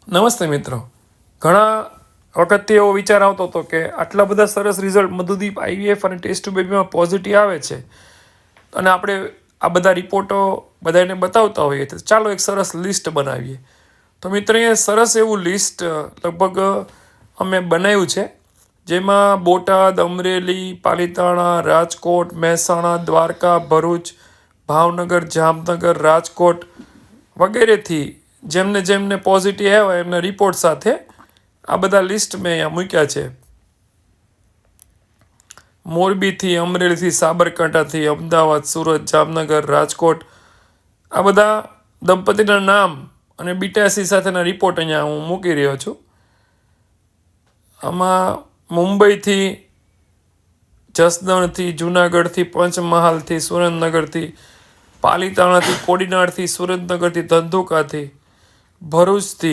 નમસ્તે મિત્રો. ઘણા વખતથી એવો વિચાર આવતો હતો કે આટલા બધા સરસ રિઝલ્ટ મધુદીપ આઈવીએફ અને ટેસ્ટ ટુ બેબીમાં પોઝિટિવ આવે છે અને આપણે આ બધા રિપોર્ટો બધાને બતાવતા હોઈએ તો ચાલો એક સરસ લિસ્ટ બનાવીએ. તો મિત્રો અહીંયા સરસ એવું લિસ્ટ લગભગ અમે બનાવ્યું છે, જેમાં બોટાદ, અમરેલી, પાલિતાણા, રાજકોટ, મહેસાણા, દ્વારકા, ભરૂચ, ભાવનગર, જામનગર, રાજકોટ વગેરેથી જેમને પોઝિટિવ આવ્યા એમના રિપોર્ટ સાથે આ બધા લિસ્ટ મેં અહીંયા મૂક્યા છે. મોરબીથી, અમરેલીથી, સાબરકાંઠાથી, અમદાવાદ, સુરત, જામનગર, રાજકોટ આ બધા દંપતીના નામ અને બીટાસી સાથેના રિપોર્ટ અહીંયા હું મૂકી રહ્યો છું. આમાં મુંબઈથી, જસદણથી, જુનાગઢથી, પંચમહાલથી, સુરેન્દ્રનગરથી, પાલિતાણાથી, કોડીનારથી, સુરેન્દ્રનગરથી, ધંધુકાથી, ભરૂચથી,